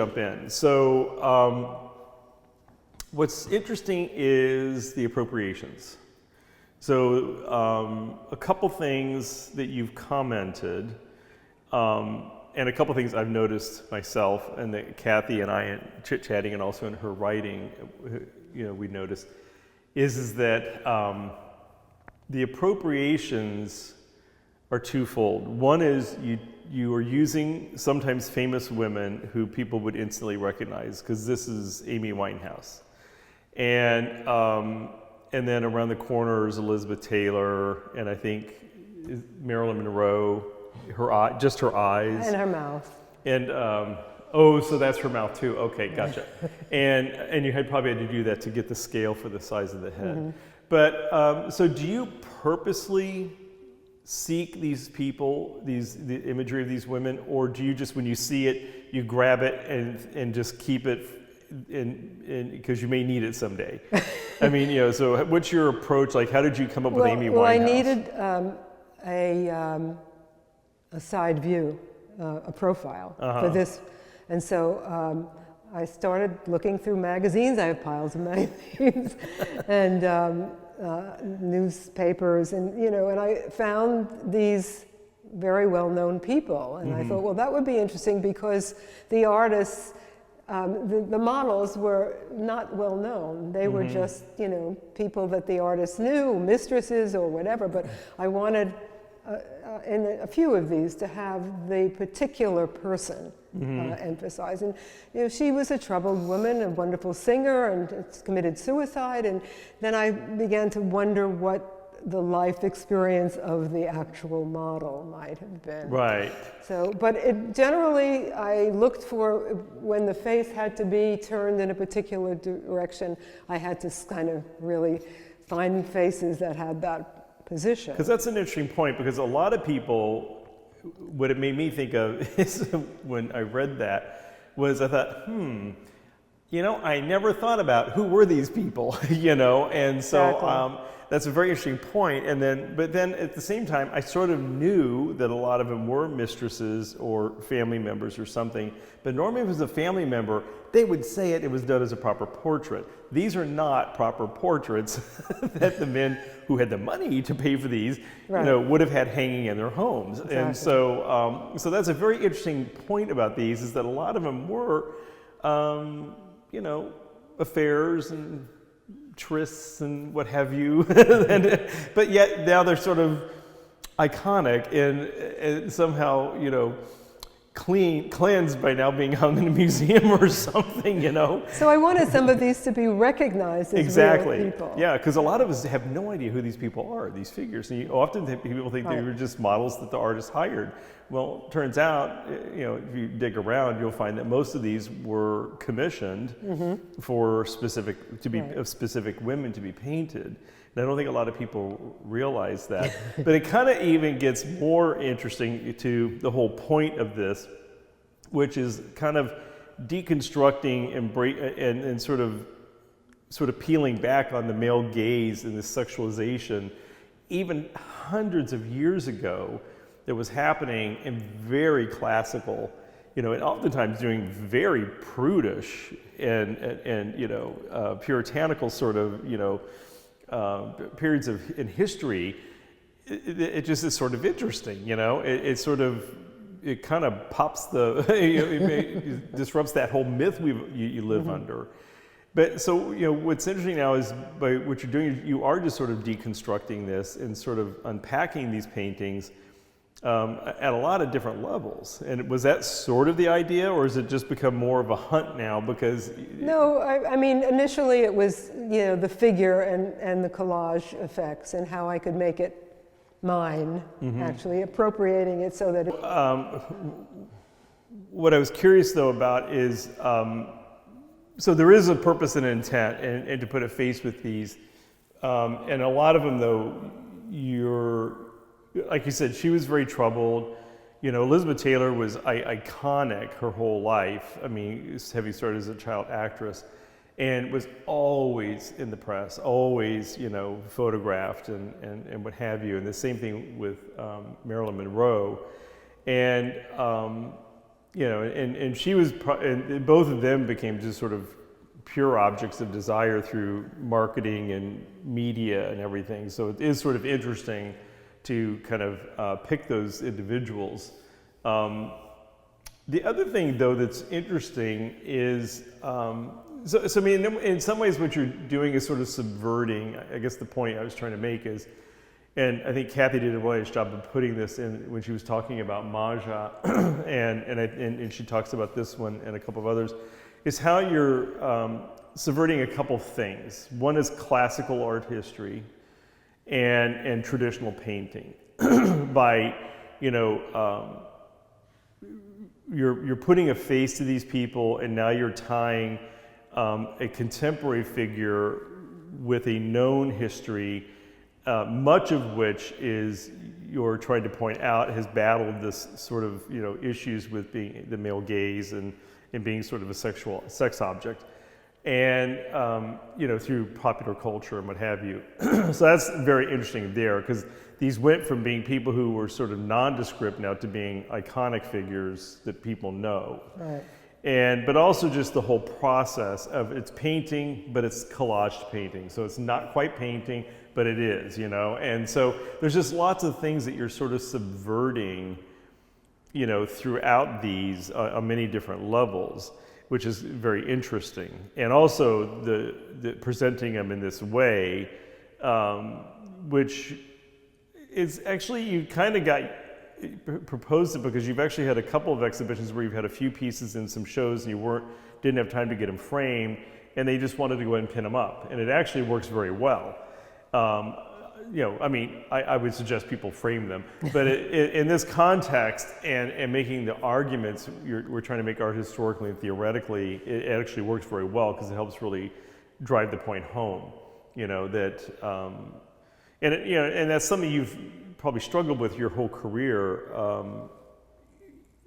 jump in. So what's interesting is the appropriations. So a couple things that you've commented, and a couple things I've noticed myself, and that Kathy and I chit-chatting, and also in her writing, we noticed, is that the appropriations are twofold. One is you are using sometimes famous women who people would instantly recognize, because this is Amy Winehouse. And then around the corner is Elizabeth Taylor, and I think Marilyn Monroe, just her eyes. And her mouth. And, so that's her mouth too. Okay, gotcha. and you probably had to do that to get the scale for the size of the head. Mm-hmm. But, so do you purposely seek these people, the imagery of these women, or do you just, when you see it, you grab it and just keep it because you may need it someday? I mean, so what's your approach? Like, how did you come up with Amy Winehouse? Well, I needed a side view, a profile for this, and so I started looking through magazines. I have piles of magazines and newspapers, and and I found these very well-known people, and I thought, well, that would be interesting because the artists. The models were not well known. They were just, people that the artist knew, mistresses or whatever, but I wanted in a few of these to have the particular person emphasized. And she was a troubled woman, a wonderful singer, and committed suicide, and then I began to wonder what the life experience of the actual model might have been. Right. So, but generally, I looked for, when the face had to be turned in a particular direction, I had to kind of really find faces that had that position. Because that's an interesting point, because a lot of people, what it made me think of is when I read that, was I thought, I never thought about who were these people, and so Exactly. That's a very interesting point. But then at the same time, I sort of knew that a lot of them were mistresses or family members or something. But normally, if it was a family member, they would say it was done as a proper portrait. These are not proper portraits that the men who had the money to pay for these, would have had hanging in their homes. Exactly. And so that's a very interesting point about these, is that a lot of them were, affairs and trysts and what have you, but yet now they're sort of iconic and somehow, cleansed by now being hung in a museum or something, So I wanted some of these to be recognized as real people. Yeah, because a lot of us have no idea who these people are, these figures. And often people think they were just models that the artist hired. Well, it turns out, if you dig around, you'll find that most of these were commissioned for specific women to be painted. And I don't think a lot of people realize that. But it kind of even gets more interesting to the whole point of this, which is kind of deconstructing and sort of peeling back on the male gaze and the sexualization, even hundreds of years ago, that was happening in very classical, and oftentimes doing very prudish and puritanical sort of, periods in history. It just is sort of interesting, it kind of pops it disrupts that whole myth you live under. But so, what's interesting now is by what you're doing, you are just sort of deconstructing this and sort of unpacking these paintings at a lot of different levels. And was that sort of the idea, or has it just become more of a hunt now? Because no, I mean, initially it was the figure and the collage effects and how I could make it mine, actually appropriating it so that it... What I was curious though about is, so there is a purpose and intent, and to put a face with these, and a lot of them though, like you said, she was very troubled. Elizabeth Taylor was iconic her whole life. I mean, having started as a child actress, and was always in the press, always, photographed and what have you. And the same thing with Marilyn Monroe. And and she was, and both of them became just sort of pure objects of desire through marketing and media and everything. So it is sort of interesting to kind of pick those individuals. The other thing, though, that's interesting is, so I mean, in some ways what you're doing is sort of subverting, I guess the point I was trying to make is, and I think Kathy did a really nice job of putting this in when she was talking about Maja, and she talks about this one and a couple of others, is how you're subverting a couple things. One is classical art history and traditional painting by, you're putting a face to these people, and now you're tying a contemporary figure with a known history, much of which is, you're trying to point out, has battled this sort of issues with being the male gaze and being sort of a sex object, and through popular culture and what have you. So that's very interesting there, because these went from being people who were sort of nondescript now to being iconic figures that people know. Right. But also just the whole process of, it's painting, but it's collaged painting. So it's not quite painting, but it is, And so there's just lots of things that you're sort of subverting, throughout these on many different levels, which is very interesting. And also the presenting them in this way, which is actually, you kind of got proposed it because you've actually had a couple of exhibitions where you've had a few pieces in some shows and you didn't have time to get them framed, and they just wanted to go ahead and pin them up, and it actually works very well. I mean, I would suggest people frame them, but in this context and making the arguments, we're trying to make art historically and theoretically, it actually works very well because it helps really drive the point home, and that's something you've probably struggled with your whole career.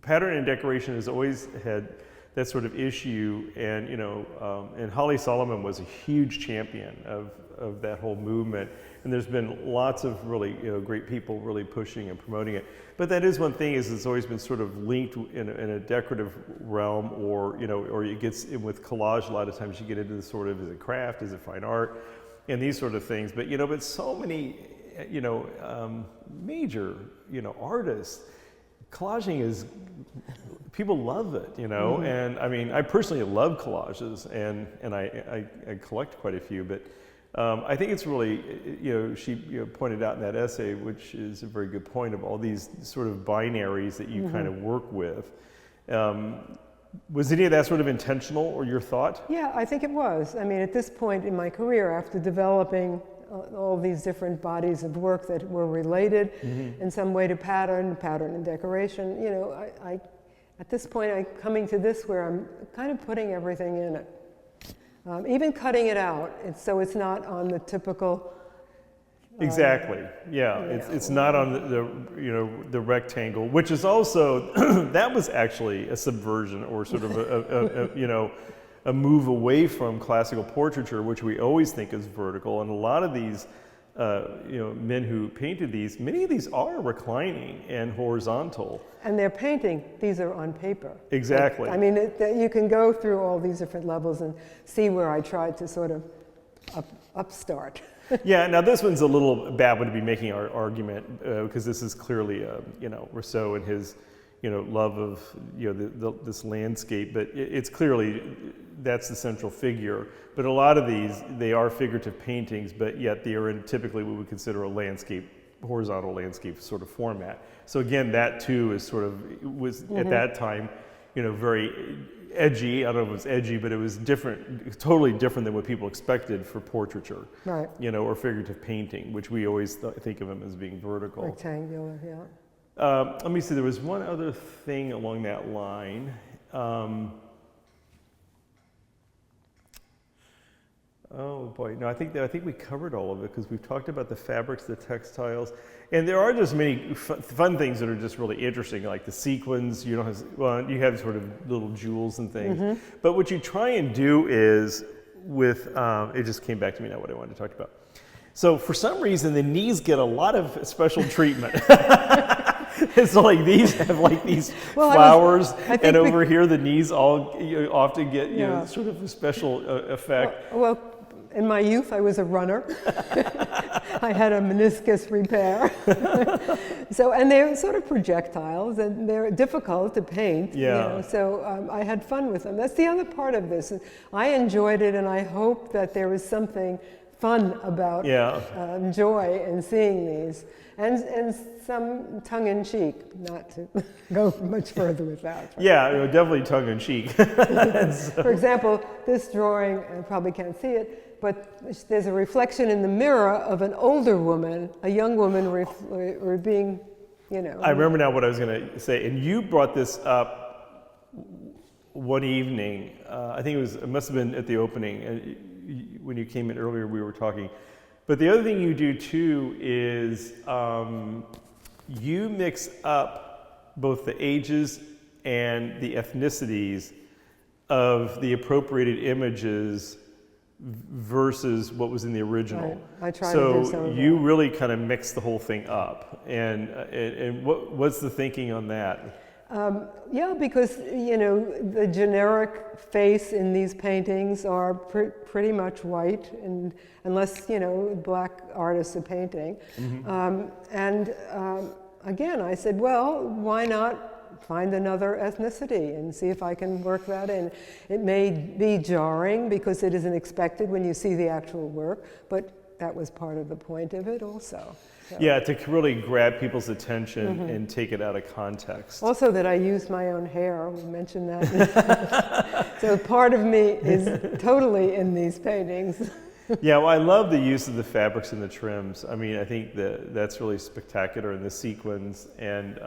Pattern and decoration has always had that sort of issue, and Holly Solomon was a huge champion of that whole movement, and there's been lots of really great people really pushing and promoting it. But that is one thing, is it's always been sort of linked in a decorative realm, or it gets in with collage. A lot of times you get into the sort of, is it craft, is it fine art, and these sort of things. But but so many major artists, collaging is, people love it, Mm-hmm. And I mean, I personally love collages, and I collect quite a few, but I think it's really, she pointed out in that essay, which is a very good point, of all these sort of binaries that you mm-hmm. kind of work with. Was any of that sort of intentional, or your thought? Yeah, I think it was. I mean, at this point in my career, after developing all these different bodies of work that were related mm-hmm. in some way to pattern and decoration, at this point, I'm coming to this where I'm kind of putting everything in it. Even cutting it out, so it's not on the typical. Exactly. Yeah, it's not on the rectangle, which is also that was actually a subversion, or sort of a move away from classical portraiture, which we always think is vertical. And a lot of these men who painted these, many of these are reclining and horizontal. And they're painting, these are on paper. Exactly. I mean, you can go through all these different levels and see where I tried to sort of upstart. Yeah, now this one's a little bad one to be making our argument, because this is clearly, Rousseau and his, love of, this landscape, but it's clearly, that's the central figure. But a lot of these, they are figurative paintings, but yet they are in typically what we consider a landscape, horizontal landscape sort of format. So again, that too is sort of, was mm-hmm. at that time, very edgy. I don't know if it was edgy, but it was different, totally different than what people expected for portraiture, right? Or figurative painting, which we always think of them as being vertical. Rectangular, yeah. Let me see, there was one other thing along that line. Oh boy, no, I think we covered all of it, because we've talked about the fabrics, the textiles, and there are just many fun things that are just really interesting, like the sequins. You have sort of little jewels and things, mm-hmm. but what you try and do is with, it just came back to me now what I wanted to talk about. So for some reason, the knees get a lot of special treatment. It's like these have like these Well, flowers, I think and over here the knees all often get Yeah. sort of a special effect. Well, in my youth, I was a runner. I had a meniscus repair. So, and they're sort of projectiles, and they're difficult to paint. Yeah. So I had fun with them. That's the other part of this. I enjoyed it, and I hope that there was something fun about joy in seeing these, and some tongue-in-cheek, not to go much further with that. Yeah, definitely tongue-in-cheek. For example, this drawing, I probably can't see it, but there's a reflection in the mirror of an older woman, a young woman or being, I remember now what I was going to say, and you brought this up one evening. I think it must have been at the opening. When you came in earlier, we were talking. But the other thing you do too is you mix up both the ages and the ethnicities of the appropriated images versus what was in the original. Right. I try to do some So of you that. really kind of mix the whole thing up. And what's the thinking on that? Yeah, because the generic face in these paintings are pretty much white, and unless black artists are painting. Again, I said, well, why not find another ethnicity and see if I can work that in. It may be jarring because it isn't expected when you see the actual work, but that was part of the point of it also. So. Yeah, to really grab people's attention and take it out of context. Also that I used my own hair, we mentioned that. So part of me is totally in these paintings. Yeah, well, I love the use of the fabrics and the trims. I mean, I think that's really spectacular in the sequins. And